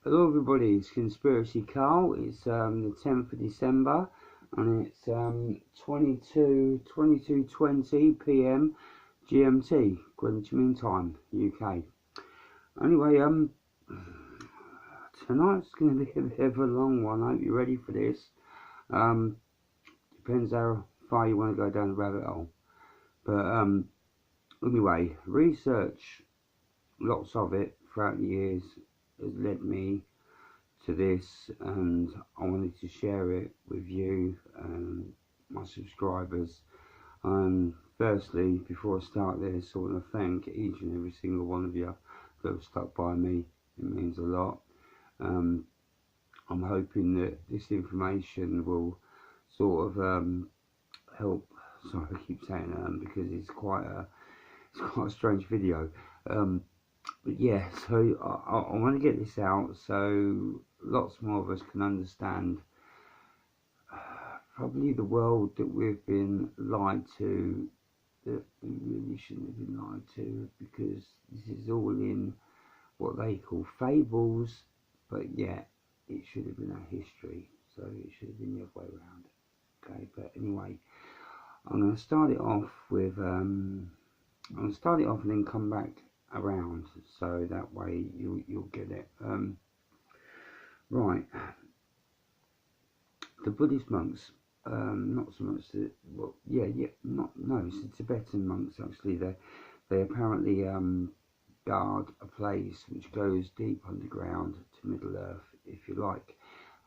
Hello everybody, it's Conspiracy Carl. It's the 10th of December and it's 22:20 p.m. GMT, Greenwich Mean Time, UK. Anyway, tonight's going to be a bit of a long one. I hope you're ready for this. Um, Depends how far you want to go down the rabbit hole. But anyway, research, lots of it throughout the years, has led me to this, and I wanted to share it with you and my subscribers. Firstly, before I start this, I want to thank each and every single one of you that have stuck by me. It means a lot. I'm hoping that this information will sort of help. Sorry, I keep saying because it's quite a strange video. But yeah, so I want to get this out so lots more of us can understand probably the world that we've been lied to, that we really shouldn't have been lied to, because this is all in what they call fables, but yet it should have been our history, so it should have been the other way around. Okay, but anyway, I'm going to start it off with I'm going to start it off and then come back around, so that way you'll get it. Right, the Buddhist monks, not so much the, well, no, it's the Tibetan monks actually. They apparently guard a place which goes deep underground to Middle Earth, if you like.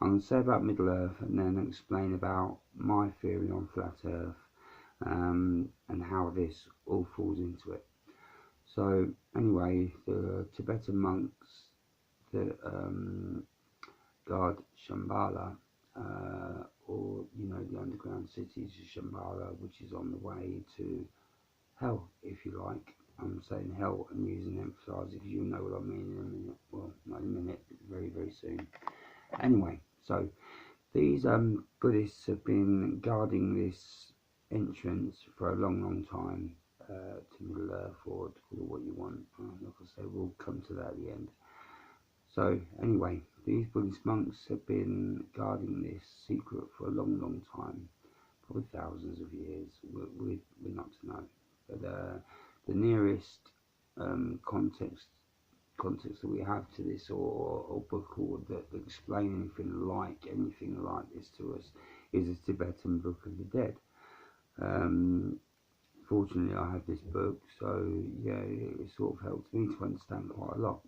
I'm going to say about Middle Earth and then explain about my theory on flat Earth, and how this all falls into it. So anyway, the Tibetan monks that guard Shambhala, or the underground cities of Shambhala, which is on the way to hell, if you like. I'm saying hell and using emphasize, if you know what I mean in a minute. Well, not in a minute, very, very soon. Anyway, so these Buddhists have been guarding this entrance for a long, long time, to Middle Earth, or to call it what you want. Like I say, we'll come to that at the end. So anyway, these Buddhist monks have been guarding this secret for a long, long time, probably thousands of years. We're not to know. But the nearest context that we have to this, or book, or that explain anything like this to us, is the Tibetan Book of the Dead. Fortunately, I have this book, so yeah, it sort of helps me to understand quite a lot.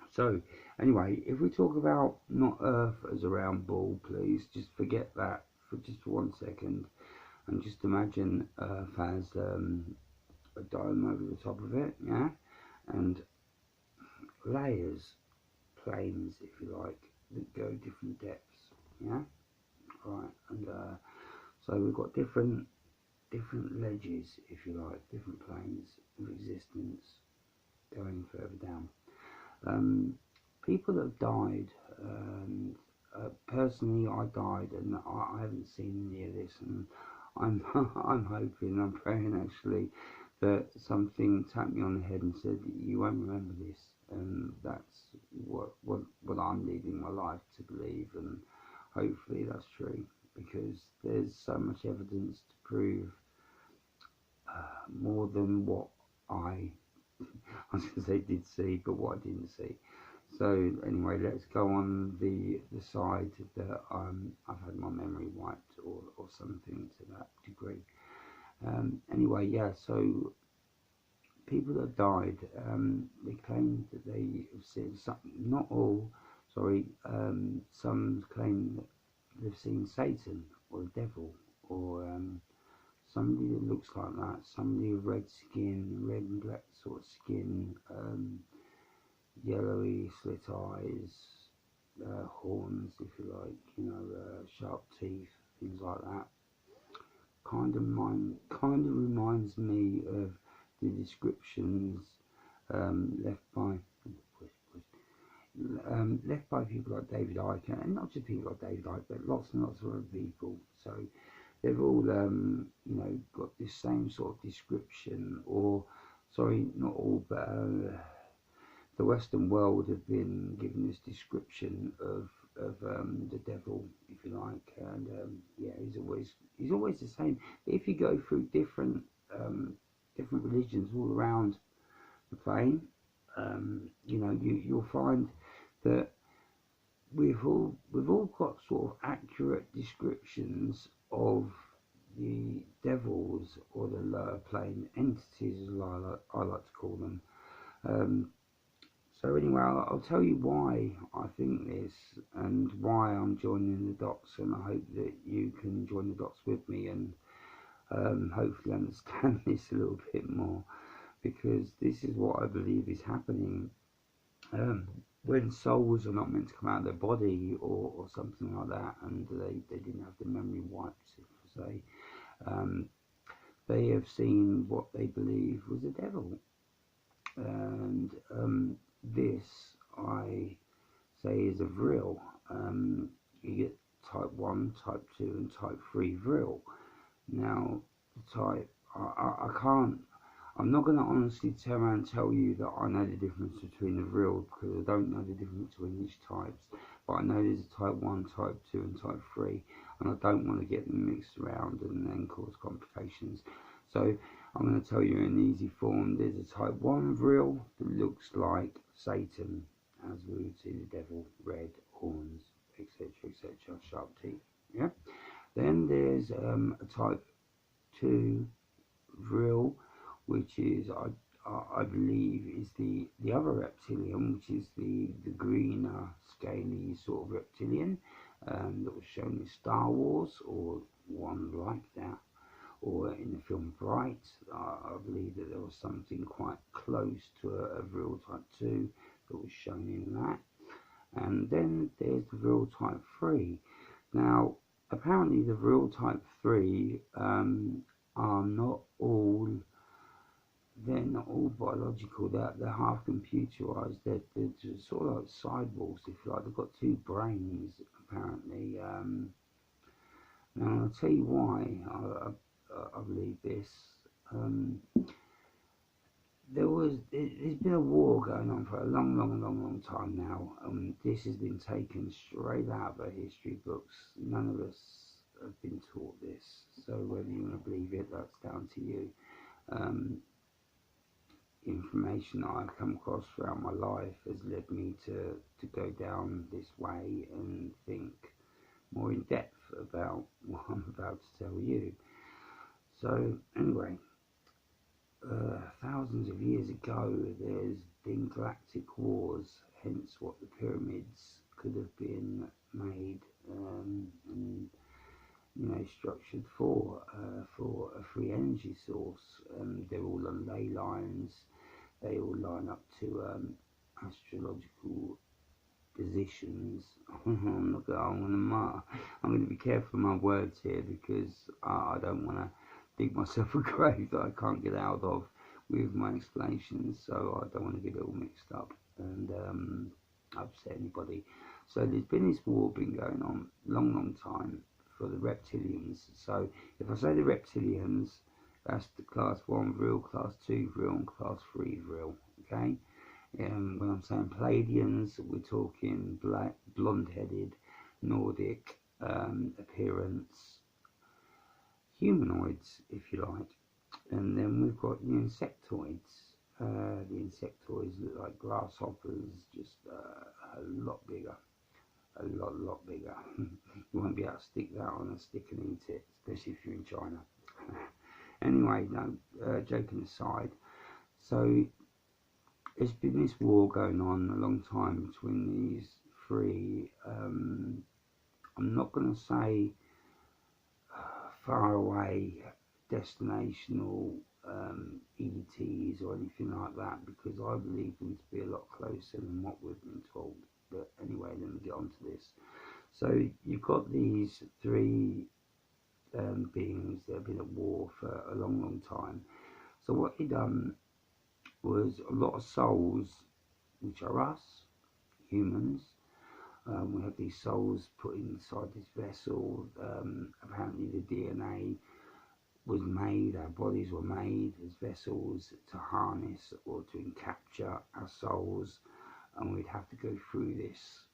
So anyway, if we talk about not Earth as a round ball, please just forget that for just for 1 second, and just imagine Earth as a dome over the top of it, yeah, and layers, planes, if you like, that go different depths, yeah, right, and so we've got different ledges, if you like, different planes of existence going further down. People that have died, personally I died, and I haven't seen any of this, and I'm I'm hoping, I'm praying actually, that something tapped me on the head and said, you won't remember this, and that's what I'm leading my life to believe, and hopefully that's true, because there's so much evidence to prove more than what I was going to say did see, but what I didn't see. So anyway, let's go on the side that I've had my memory wiped, or something to that degree. Anyway, yeah, so people that have died, they claim that they have seen, not all, sorry, some claim that they've seen Satan, or the devil, or somebody that looks like that, somebody with red skin, red and black sort of skin, yellowy slit eyes, horns, if you like, sharp teeth, things like that. Kind of reminds me of the descriptions left by people like David Icke, and not just people like David Icke, but lots and lots of other people. So they've all got this same sort of description, or sorry, not all, but the Western world have been given this description of the devil, if you like, and yeah, he's always the same. But if you go through different religions all around the plane, you know, you'll find that we've all got sort of accurate descriptions of the devils or the lower plane entities, as I like to call them. Um, so anyway, I'll tell you why I think this and why I'm joining the dots, and I hope that you can join the dots with me and hopefully understand this a little bit more, because this is what I believe is happening. When souls are not meant to come out of their body or something like that, and they didn't have the memory wipes, if I say, they have seen what they believe was the devil. And this, I say, is a Vrill. You get type 1, type 2 and type 3 Vrill. Now, the type, I can't, I'm not going to honestly turn around and tell you that I know the difference between the Vrill, because I don't know the difference between each types, but I know there's a type 1, type 2 and type 3, and I don't want to get them mixed around and then cause complications. So I'm going to tell you in easy form. There's a type 1 Vrill that looks like Satan, as we would see the devil, red horns, etc, etc, sharp teeth. Yeah. Then there's a type 2 Vrill, which is I believe is the other reptilian, which is the greener, scaly sort of reptilian that was shown in Star Wars, or one like that, or in the film Bright. I believe that there was something quite close to a Vrill type 2 that was shown in that. And then there's the Vrill type 3. Now, apparently the Vrill type 3 are not all, they're not all biological, they're half computerized, they're just sort of like cyborgs, if you like. They've got 2 brains, apparently. Now, I'll tell you why I believe this. There's been a war going on for a long time now. This has been taken straight out of our history books. None of us have been taught this, so whether you want to believe it, that's down to you. Information that I've come across throughout my life has led me to go down this way and think more in depth about what I'm about to tell you. So anyway, thousands of years ago, there's been galactic wars, hence what the pyramids could have been made and you know, structured for a free energy source. They're all on ley lines. They all line up to astrological positions. I'm going to be careful with my words here, because I don't want to dig myself a grave that I can't get out of with my explanations, so I don't want to get it all mixed up and upset anybody. So there's been this war been going on long time for the reptilians. So if I say the reptilians, that's the class 1 Vrill, class 2 Vrill and class 3 Vrill, okay? When I'm saying Palladians, we're talking black, blonde-headed, Nordic appearance, humanoids, if you like. And then we've got the insectoids. The insectoids look like grasshoppers, just a lot bigger. A lot bigger. You won't be able to stick that on a stick and eat it, especially if you're in China. Anyway, no, joking aside. So there's been this war going on a long time between these 3. I'm not going to say far away destinational ETs or anything like that, because I believe them to be a lot closer than what we've been told. But anyway, let me get on to this. So you've got these 3 beings that have been at war for a long time. So what he done was a lot of souls, which are us, humans. We have these souls put inside this vessel. Apparently the DNA was made, our bodies were made as vessels to harness or to capture our souls, and we'd have to go through this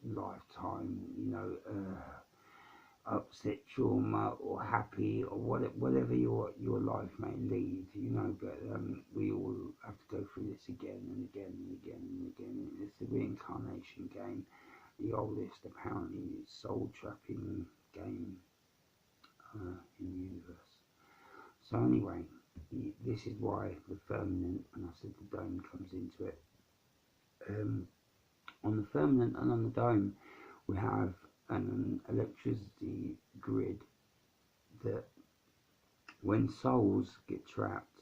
lifetime, upset, trauma, or happy, or whatever your life may lead, but we all have to go through this again and again and again and again. It's a reincarnation game, the oldest apparently soul trapping game in the universe. So anyway, this is why the firmament, and I said the dome comes into it. On the firmament and on the dome, we have an electricity grid that when souls get trapped,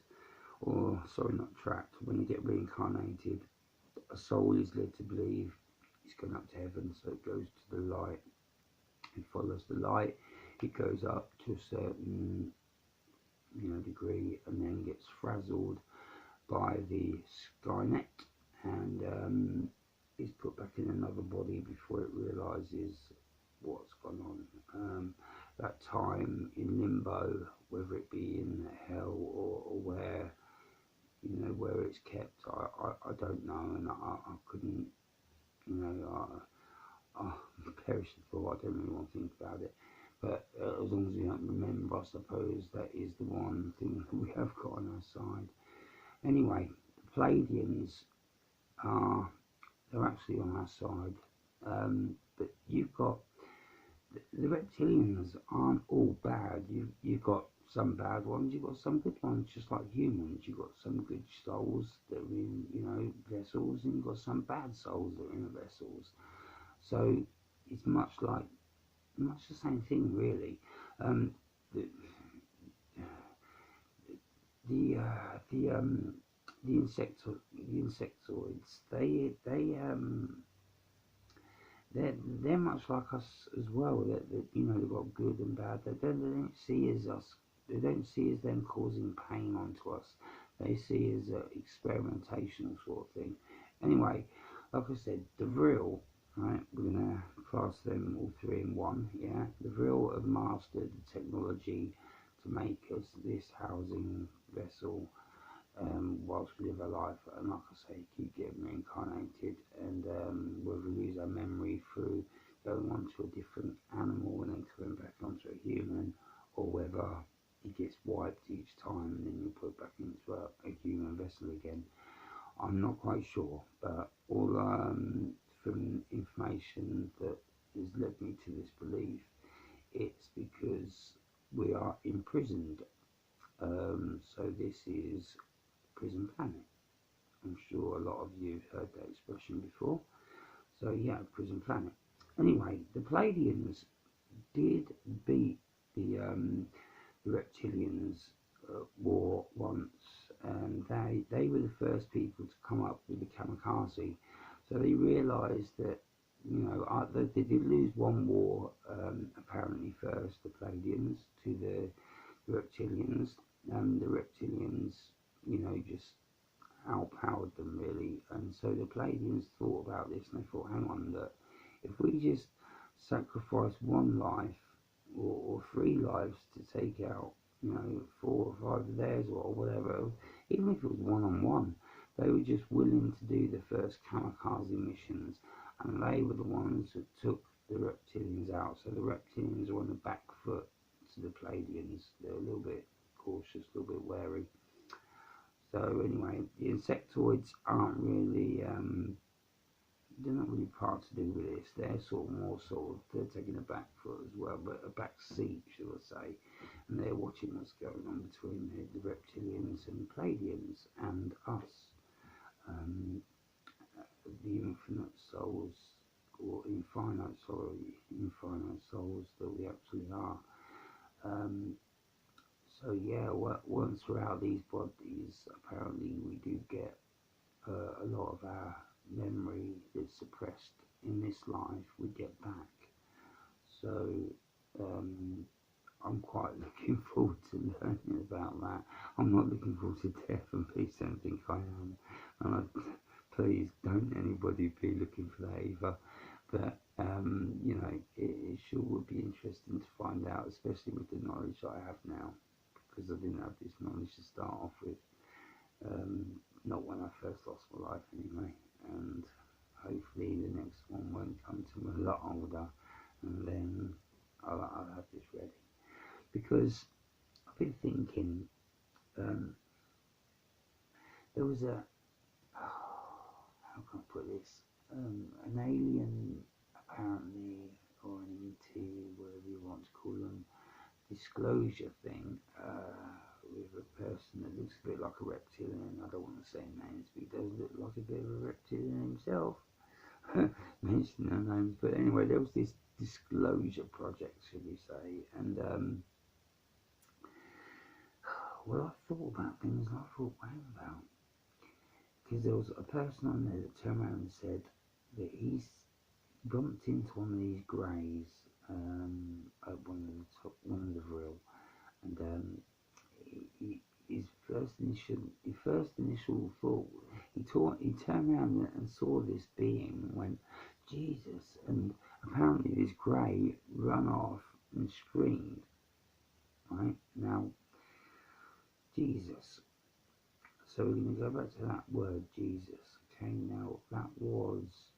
or sorry, not trapped, when they get reincarnated, a soul is led to believe it's going up to heaven, so it goes to the light, it follows the light, it goes up to a certain degree, and then gets frazzled by the Skynet, and is put back in another body before it realises what's gone on. That time in limbo, whether it be in hell or where where it's kept, I don't know, and I couldn't, I perish the thought. I don't really want to think about it. But as long as we don't remember, I suppose that is the one thing that we have got on our side. Anyway, the Palladians they're actually on our side. But you've got the reptilians aren't all bad. You've got some bad ones, you've got some good ones, just like humans. You've got some good souls that are in vessels, and you've got some bad souls that are in the vessels. So it's much the same thing, really. The the insectoids, they're much like us as well. That they've got good and bad. They don't see as us. They don't see as them causing pain onto us. They see as a experimental sort of thing. Anyway, like I said, the Vrill, right? We're gonna class them all three in one. Yeah, the Vrill have mastered the technology to make us this housing vessel. Whilst we live our life, and like I say, keep getting reincarnated, and whether we lose our memory through going on to a different animal and then coming back onto a human, or whether it gets wiped each time and then you put back into a human vessel again. I'm not quite sure, but all from information that has led me to this belief, it's because we are imprisoned. So this is prison planet. I'm sure a lot of you have heard that expression before. So yeah, prison planet. Anyway, the Palladians did beat the Reptilians war once, and they were the first people to come up with the kamikaze. So they realised that they did lose one war apparently first, the Palladians to the Reptilians, and the Reptilians just outpowered them really. And so the Palladians thought about this, and they thought, hang on, that if we just sacrifice one life or three lives to take out 4 or 5 of theirs or whatever, even if it was one-on-one, they were just willing to do the first kamikaze missions, and they were the ones that took the Reptilians out. So the Reptilians are on the back foot to the Palladians. They're a little bit cautious, a little bit wary. So anyway, the Insectoids aren't really, they're not really part to do with this. They're they're taking a back foot as well, but a back seat, shall I say. And they're watching what's going on between the Reptilians and Palladians and us. The infinite souls, or infinite souls that we actually are. So yeah, once we're out of these bodies, apparently we do get a lot of our memory that's suppressed in this life, we get back. So I'm quite looking forward to learning about that. I'm not looking forward to death, and please don't think I am. And please don't anybody be looking for that either. But it sure would be interesting to find out, especially with the knowledge I have now, because I didn't have this knowledge to start off with. Not when I first lost my life anyway, and hopefully the next one won't come to lot older, and then I'll have this ready, because I've been thinking, there was a, how can I put this, an alien, apparently, or an ET, whatever you want to call them, disclosure thing, with a person that looks a bit like a reptilian. I don't want to say names, but he does look like a bit of a reptilian himself. Mention no names, but anyway, there was this disclosure project, should we say, and well, I thought about things, and I thought, wait about, because there was a person on there that turned around and said that he's bumped into one of these greys, at one of the Vrill, and his first initial thought, he turned around and saw this being and went, Jesus, and apparently this grey ran off and screamed. Right now, Jesus. So we're going to go back to that word, Jesus. Okay, now that was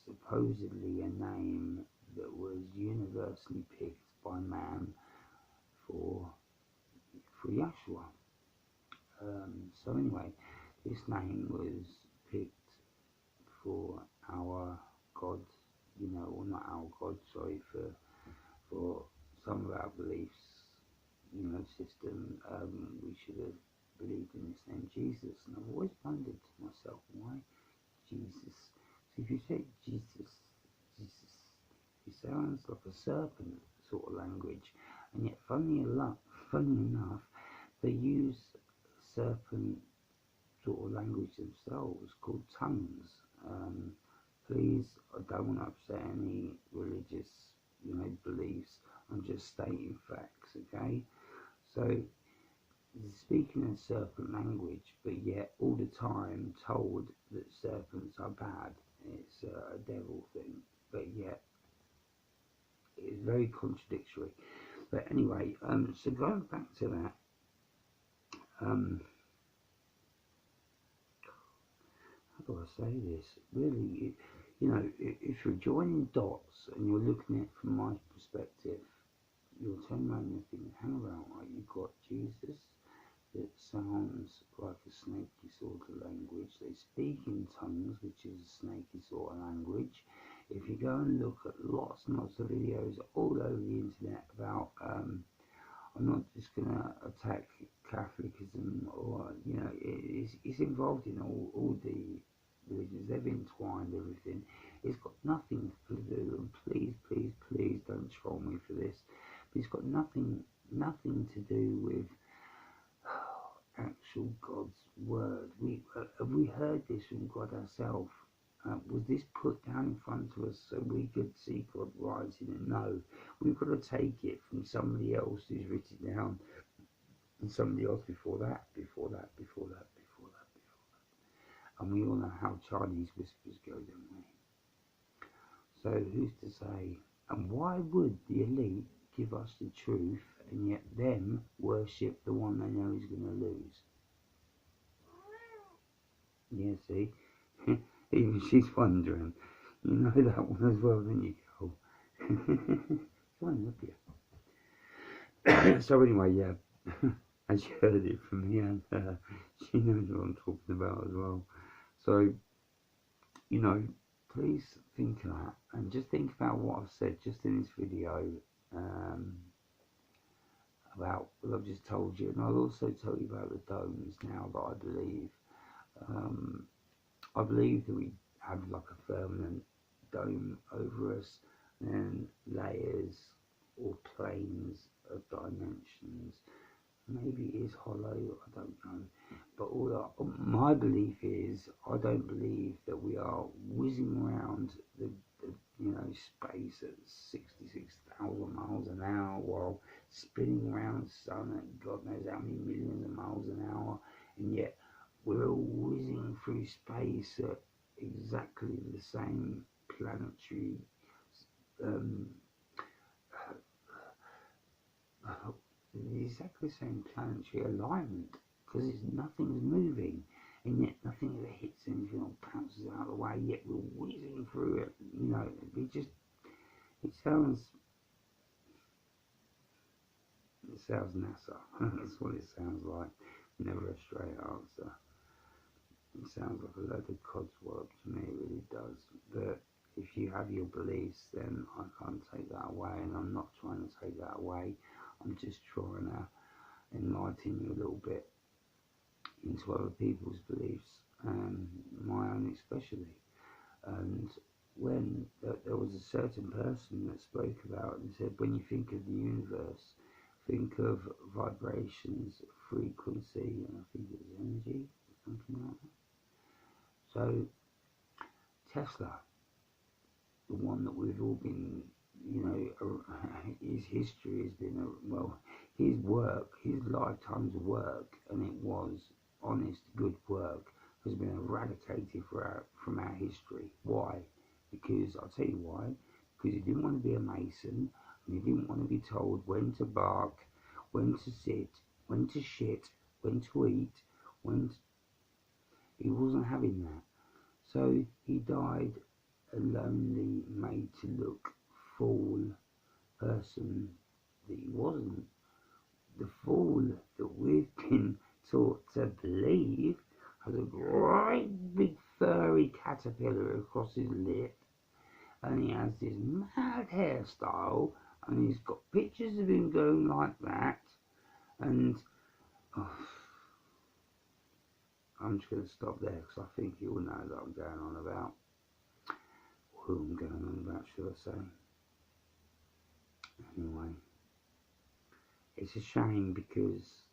supposedly a name that was universally picked by man for Yahshua. So anyway, this name was picked for our God, or not our God, sorry, for some of our beliefs, system. We should have believed in this name, Jesus. And I've always wondered to myself, why Jesus? So if you say Jesus, it sounds like a serpent sort of language, and yet funny enough, they use serpent sort of language themselves called tongues. Please, I don't want to upset any religious, beliefs. I'm just stating facts, okay? So, speaking in serpent language, but yet all the time told that serpents are bad. It's a devil thing, but yet it's very contradictory. But anyway, so going back to that, how do I say this? Really, if you're joining dots and you're looking at it from my perspective, you'll turn around and think, hang around, right? You've got Jesus that sounds like a snaky sort of language. They speak in tongues, which is a snaky sort of language. If you go and look at lots and lots of videos all over the internet about, I'm not just going to attack Catholicism, or, it's involved in all the religions. They've entwined everything. It's got nothing to do, and please don't troll me for this, but it's got nothing to do with actual God's word. Have we heard this from God ourselves? Was this put down in front of us so we could see God writing it? No, we've got to take it from somebody else who's written it down, and somebody else before that. And we all know how Chinese whispers go, don't we? So who's to say? And why would the elite give us the truth and yet them worship the one they know is going to lose? Yeah, see? Even she's wondering. You know that one as well, don't you, girl? Come on, look here. So anyway, yeah, as you heard it from me, and she knows what I'm talking about as well. So, please think of that, and just think about what I've said just in this video, about what I've just told you, and I'll also tell you about the domes now that I believe. I believe that we have like a firmament dome over us, and layers or planes of dimensions. Maybe it is hollow, I don't know. But my belief is, I don't believe that we are whizzing around the space at 66,000 miles an hour while spinning around the sun at God knows how many millions of miles an hour, and yet we're all whizzing through space at exactly the same planetary exactly the same planetary alignment, because nothing's moving. and yet nothing ever hits anything or bounces out of the way, yet we're whizzing through it. You know, it sounds NASA. That's what it sounds like. Never a straight answer. It sounds like a load of codswallop to me, it really does. But if you have your beliefs, then I can't take that away, and I'm not trying to take that away. I'm just trying to enlighten you a little bit into other people's beliefs, my own especially. And when there was a certain person that spoke about and said, when you think of the universe, think of vibrations, frequency, and I think it was energy, something like that. So Tesla, the one that we've all been, you know, his history has been, well, his work, his lifetime's work, and it was honest, good work, has been eradicated from our history. Why? Because, I'll tell you why, because he didn't want to be a Mason, and he didn't want to be told when to bark, when to sit, when to shit, when to eat, he wasn't having that. So he died a lonely, made to look fool person that he wasn't. The fool that we've been taught to believe has a great big furry caterpillar across his lip, and he has this mad hairstyle, and he's got pictures of him going like that, and oh, I'm just going to stop there because I think you all know that I'm going on about. Who I'm going on about, should I say. Anyway, it's a shame because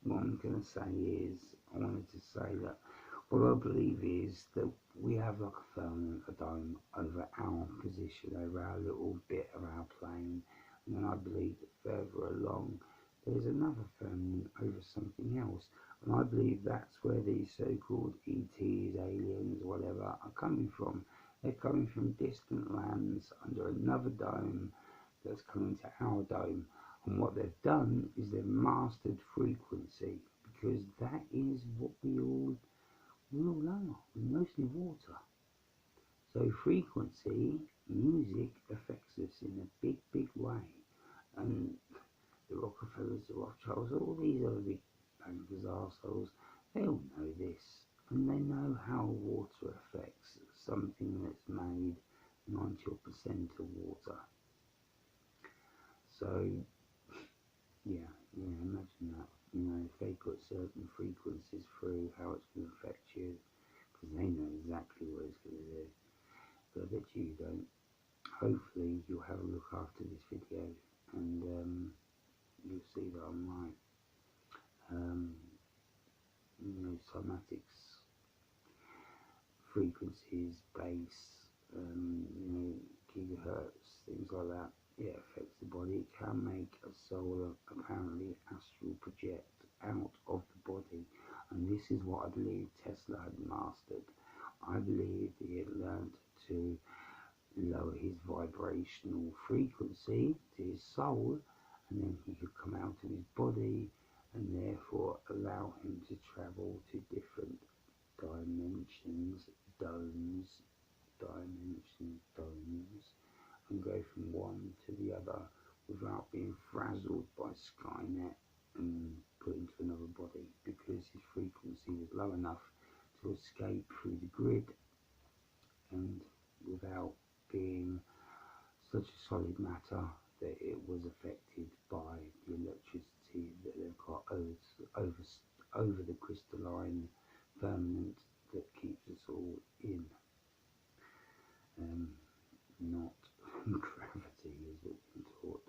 what I'm going to say is, I wanted to say that what I believe is that we have like a firmament, a dome over our position, over our little bit of our plane, and then I believe that further along there's another firmament over something else, and I believe that's where these so-called ETs, aliens, whatever, are coming from. They're coming from distant lands under another dome that's coming to our dome. And what they've done is they've mastered frequency, because that is what we all are. We're mostly water. So frequency, music, affects us in a big, big way. And the Rockefellers, the Rothschilds, all these other big bankers, arseholes, they all know this. And they know how water affects something that's made 90% of water. So, yeah, imagine that. You know, if they put certain frequencies through, how it's going to affect you, because they know exactly what it's going to do. But I bet you don't. Hopefully, you'll have a look after this video, and you'll see that I'm right. You know, cymatics, frequencies, bass, you know, gigahertz, things like that. It affects the body. It can make a soul apparently astral project out of the body, and this is what I believe Tesla had mastered. I believe he had learned to lower his vibrational frequency to his soul, and then he could come out of his body and therefore allow him to travel to different dimensions, domes, and go from one to the other without being frazzled by Skynet and put into another body, because his frequency was low enough to escape through the grid and without being such a solid matter that it was affected by the electricity that they've got over the crystalline firmament that keeps us all in. Not gravity as we've been taught.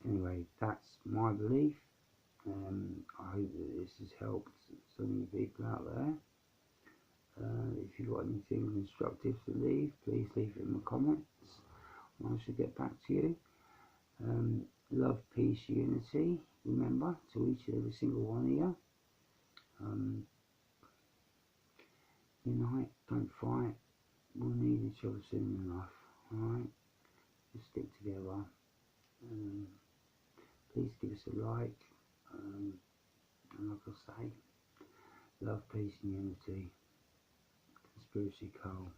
Anyway, that's my belief. I hope that this has helped some of the people out there. If you've got anything constructive to leave, please leave it in the comments. I shall get back to you. Love, peace, unity. Remember, to each and every single one of you. Unite, don't fight. We'll need each other soon enough. Alright? Just stick together. Please give us a like. And like I say, Love, peace and unity. Conspiracy coal.